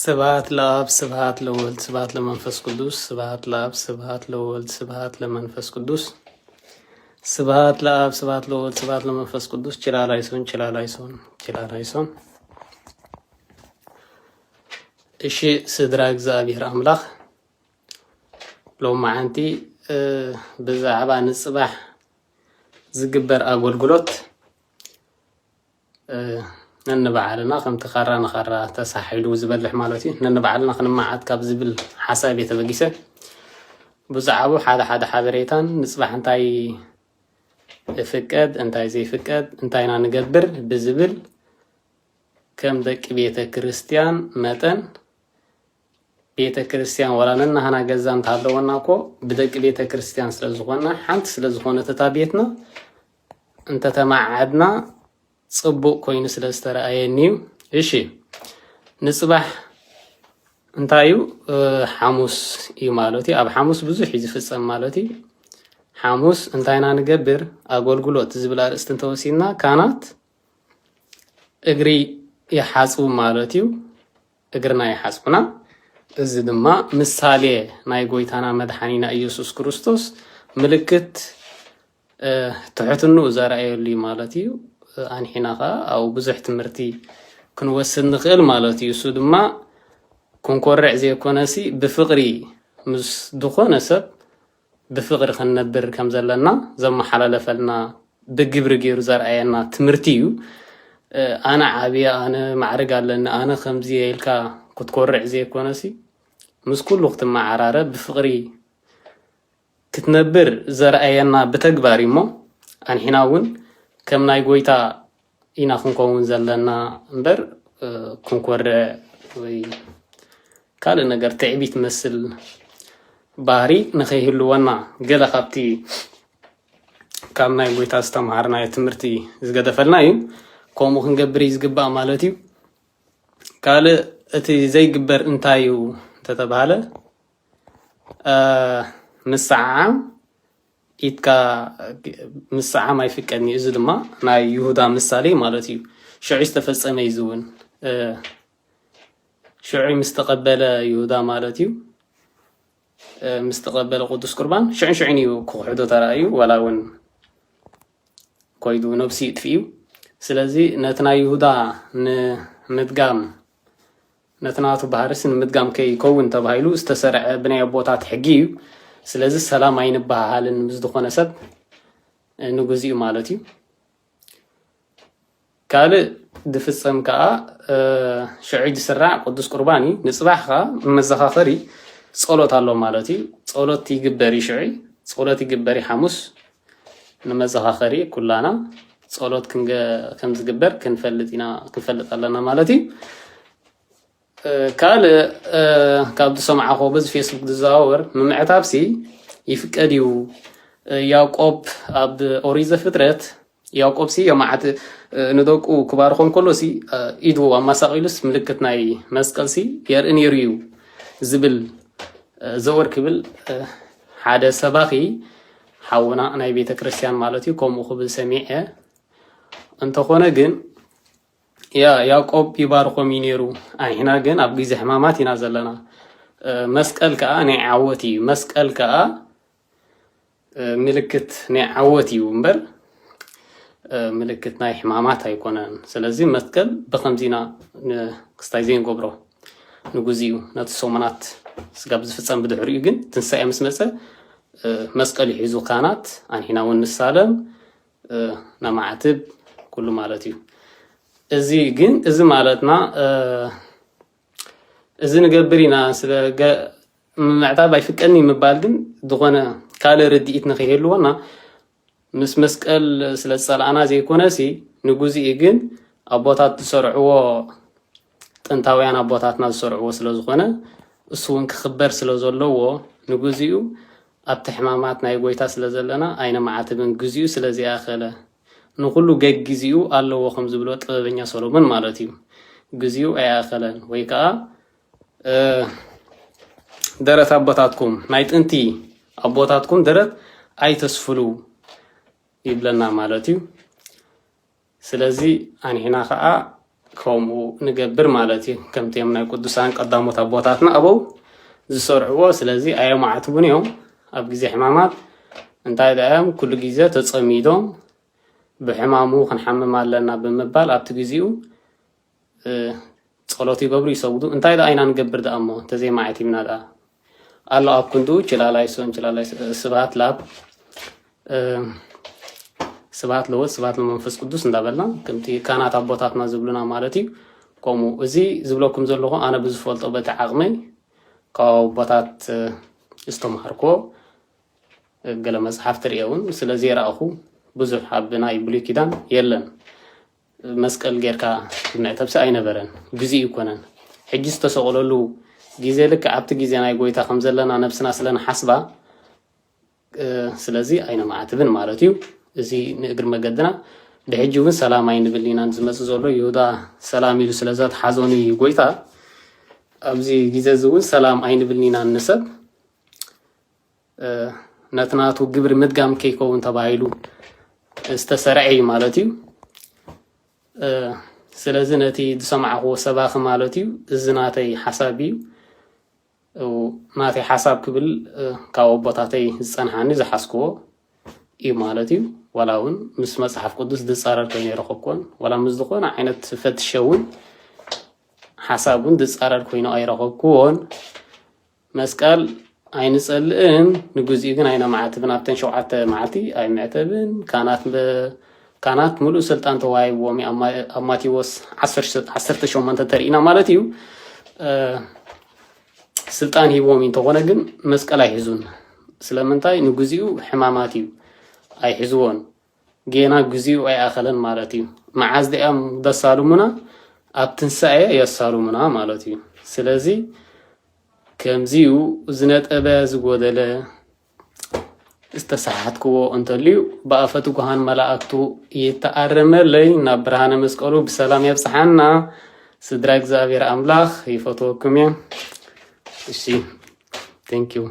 ስብሐት ለአብ ስብሐት ለወልድ ስብሐት ለመንፈስ ቅዱስ ስብሐት ለአብ ስብሐት ለወልድ ስብሐት ለመንፈስ ቅዱስ ስብሐት ለአብ ስብሐት ለወልድ ስብሐት ለመንፈስ ቅዱስ ችላላይሶን እሺ ስድራ እግዚአብሔር አምላኽ ሎማዓንቲ ብዛዕባ ንጽባሕ ዝግበር አገልግሎት ነንባዓልና ከምቲ ኻራ ንኻራ ተሳሒሉ ዝበልሕ ማለት እዩ ነንባዓልና ክንማዓት ካብ ዝብል ሓሳብ የተበጊሰ ብዛዕባ ሓደ ሓበሬታን ንጽባሕ እንታይ ይፍቀድ እንታይ ዘይፍቀድ እንታይና ንገብር ብዝብል ከም ደቂ ቤተ ክርስቲያን መጠን ቤተ ክርስቲያን ወላነና ሃና ገዛ እንታለወና እኮ ብደቂ ቤተ ክርስቲያን ስለዝኾና ሓንቲ ስለዝኾነት እታ ቤትና እንተተማዓድና ጽቡቅ ኮይኑ ስለዝተረኣየኒ እሺ ንጽባሕ እንታይ እዩ ሐሙስ እዩ ማለት እዩ ኣብ ሐሙስ ብዙሕ እዩ ዝፍጸም ማለት እዩ ሐሙስ እንታይና ንገብር አገልግሎት ዝብል አርእስቲ እንተወሲድና ካህናት እግሪ ይሓጽቡ ማለት እዩ እግርና ይሓጽቡና እዚ ድማ ምሳሌ ናይ ጎይታና መድሓኒና ኢየሱስ ክርስቶስ ምልክት ትሕትኑ ዘርአየሉ ማለት እዩ አንሒናኻ አው ብዙሕ ትምህርቲ ክንወስድ ንኽእል ማለት እዩ እሱ ድማ ክንኮርዕ ዘይኮነሲ ብፍቕሪ ምስ ድኾነ ሰብ ብፍቕሪ ክንነብር ከም ዘለና ዘመሓላለፈልና ብግብሪ ገይሩ ዘርአየና ትምህርቲ እዩ ኣነ ዓብየ ኣነ ማዕርግ ኣለኒ ኣነ ከምዚ ኢልካ ክትኮርዕ ዘይኮነሲ ምስ ኩሉ ክትመዓራረብ ብፍቕሪ ክትነብር ዘርአየና ብተግባር እሞ አንሒና እውን ከም ናይ ጎይታ ኢና ክንከውን ዘለና እምበር ክንኮርዕ ወይ ካልእ ነገር ትዕቢት መስል ባህሪ ንኸይህልወና ገለ ካብቲ ካብ ናይ ጎይታ ዝተምሃርናዮ ትምህርቲ ዝገደፈልና እዩ ከምኡ ክንገብር እዩ ዝግባእ ማለት እዩ ካልእ እቲ ዘይግበር እንታይ እዩ እንተተባሃለ ምስዓዓም ኢትካ ምስዓዓም ኣይፍቀድኒ እዚ ድማ ናይ ይሁዳ ምሳሌ ማለት እዩ ሽዑ ዝተፈጸመ እዩ ዝውን ሽዑ ምስተቐበለ ይሁዳ ማለት እዩ ምስተቐበለ ቅዱስ ቁርባን ሽዑን እዩ ክውሕዶ ተራእዩ ወላ እውን ኮይዱ ነብሲ ይጥፍኡ ስለዚ ነቲ ናይ ይሁዳ ንምድጋም ነቲ ናቱ ባህርስ ንምድጋም ከይከውን ተባሂሉ ዝተሰርዐ ብናይ ኣቦታት ሕጊ እዩ ስለዚ ሰላም ኣይንበሃልን ምስ ዝኾነ ሰብ ንጉዝ እዩ ማለት እዩ ካልእ ድፍጸም ከዓ ሽዑ ዝስራዕ ቅዱስ ቁርባን እዩ ንጽባሕ ከዓ መዘኻኸሪ ጸሎት ኣሎ ማለት እዩ ጸሎት ይግበር ሽዑ ጸሎት ይግበር ሐሙስ ንመዘኻኸሪ ኩላና ጸሎት ከም ዝግበር ክንፈልጥ ኣለና ማለት እዩ ካልእ ካብ ዝሰምዓኹ በዚ ፌስቡክ ዝዘዋወር ምምዕታብሲ ይፍቀድ እዩ ያዕቆብ ኣብ ኦሪት ዘፍጥረት ያዕቆብሲ የማዓት ንደቁ ክባርኾም ከሎሲ ኢዱ ኣማሳቂሉስ ምልክት ናይ መስቀልሲ የርኢ ነይሩ እዩ ዝብል ዘወር ክብል ሓደ ሰባኺ ሓውና ናይ ቤተ ክርስቲያን ማለት እዩ ከምኡ ክብል ሰሚዐ እንተኾነ ግን ያዕቆብ ይባርኾም እዩ ነይሩ ኣንሕና ግን ኣብ ግዜ ሕማማት ኢና ዘለና መስቀል ከዓ ናይ ዓወት እዩ መስቀል ከዓ ምልክት ናይ ዓወት እዩ እምበር ምልክት ናይ ሕማማት ኣይኮነን ስለዚ መስቀል ብከምዚና ክስታይ ዘይንገብሮ ንጉዝ እዩ ነቲ ሰሙናት ስጋብ ዝፍጸም ብድሕሪኡ ግን ትንሳኤ ምስ መፀ መስቀል ይሒዙ ካህናት ኣንሕና እውን ንሳለም ነማዕትብ ኩሉ ማለት እዩ እዚ ግን እዚ ማለትና እዚ ንገብር ኢና ስለ ምዕታብ ኣይፍቀድኒ ምባል ግን ዝኾነ ካልእ ርድኢት ንኸይህልወና ምስ መስቀል ስለ ዝጸልኣና ዘይኮነሲ ንጉዝ እዩ ግን ኣቦታት ዝሰርዕዎ ጥንታውያን ኣቦታትና ዝሰርዕዎ ስለ ዝኾነ እሱ እውን ክኽበር ስለ ዘለዎ ንጉዝ እዩ ኣብቲ ሕማማት ናይ ጎይታ ስለ ዘለና ኣይነ ማዓትብን ግዝኡ ስለ ዘይኣኸለ ንኩሉ ገግዚኡ ኣለዎ ከም ዝብሎ ጥበበኛ ሰሎሞን ማለት እዩ ግዝኡ ኣያኸለን ወይ ከዓ ደረት ኣቦታትኩም ናይ ጥንቲ ኣቦታትኩም ደረት ኣይተስፍሉ ይብለና ማለት እዩ ስለዚ ኣንሕና ከዓ ከምኡ ንገብር ማለት እዩ ከምቲ እዮም ናይ ቅዱሳን ቀዳሞት ኣቦታትና ኣበው ዝሰርዕዎ ስለዚ ኣየማዕትቡን እዮም ኣብ ግዜ ሕማማት እንታይ ደኣዮም ኩሉ ግዜ ተጸሚዶም ብሕማሙ ክንሓምም ኣለና ብምባል ኣብቲ ግዚኡ ጸሎት ይገብሩ ይሰግዱ እንታይ ደኣ ኢና ንገብር ደኣ እሞ ተዘይማዕቲብና ደኣ ኣሎ ኣብ ክንዱ ችላላይ ስብሃት ላብ ስብሃት ለወት ስብሃት ለመንፈስ ቅዱስ እንዳበልና ከምቲ ካህናት ኣቦታትና ዝብሉና ማለት እዩ ከምኡ እዚ ዝብለኩም ዘለኹ ኣነ ብዝፈልጦ በቲ ዓቕመይ ካብ ኣቦታት ዝተምሃርኮ ገለ መፅሓፍ ትርእውን ስለዚ የረኣኹ ብዙሕ ኣብ ናይ ብሉይ ኪዳን የለን መስቀል ጌርካ ምዕተብሲ ኣይነበረን ግዜ ይኮነን ሕጂ ዝተሰቕለሉ ግዜ ልክ ኣብቲ ግዜ ናይ ጎይታ ከም ዘለና ነብስና ስለና ሓስባ ስለዚ ኣይነማዕትብን ማለት እዩ እዚ ንእግር መገድና ብሕጂ እውን ሰላም ኣይንብል ኢና ዝመፅእ ዘሎ ይሁዳ ሰላም ኢሉ ስለዘተሓዞኒ ጎይታ ኣብዚ ግዜ እዚ እውን ሰላም ኣይንብልን ኢና ንሰብ ነትናቱ ግብሪ ምድጋም ከይከውን ተባሂሉ ዝተሰርዐ እዩ ማለት እዩ ስለዚ ነቲ ዝሰማዕኽዎ ሰባኺ ማለት እዩ እዚ ናተይ ሓሳብ እዩ ናተይ ሓሳብ ክብል ካብ ኣቦታተይ ዝፀንሓኒ ዝሓስክዎ እዩ ማለት እዩ ዋላ እውን ምስ መፅሓፍ ቅዱስ ዝፃረር ኮይኑ ይረኸብኩን ዋላ ምስ ዝኾነ ዓይነት ፈትሸ እውን ሓሳብ እውን ዝፃረር ኮይኑ ኣይረኸብኩዎን መስቀል ኣይንጸልእን ንግዚኡ ግን ኣይነማዕትብን ኣብተን 7 መዓልቲ ኣይምዕተብን ካህናት ሙሉእ ስልጣን ተዋሂብዎም ኣብ ማቴዎስ 18 ተርእና ማለት እዩ ስልጣን ሂቦም እንተኾነ ግን መስቀል ኣይሕዙን ስለምንታይ ንግዚኡ ሕማማት እዩ ኣይሕዝዎን ጌናግዚኡ ኣይኣኸለን ማለት እዩ መዓዝ ደኦም ደሳሉሙና ኣብ ትንሳኤ የሳሉሙና ማለት እዩ ስለዚ ከምዚኡ ዝነጠበ ዝጎደለ ዝተሳሓትክዎ እንተልዩ ብኣፈቱ ጉሃን መላእክቱ ይተኣረመለይ ናብ ብርሃነ መስቀሉ ብሰላም የብፅሓና ስድራ እግዚኣብሔር ኣምላኽ ይፈትወኩም እየ እሺ ቴንክ ዩ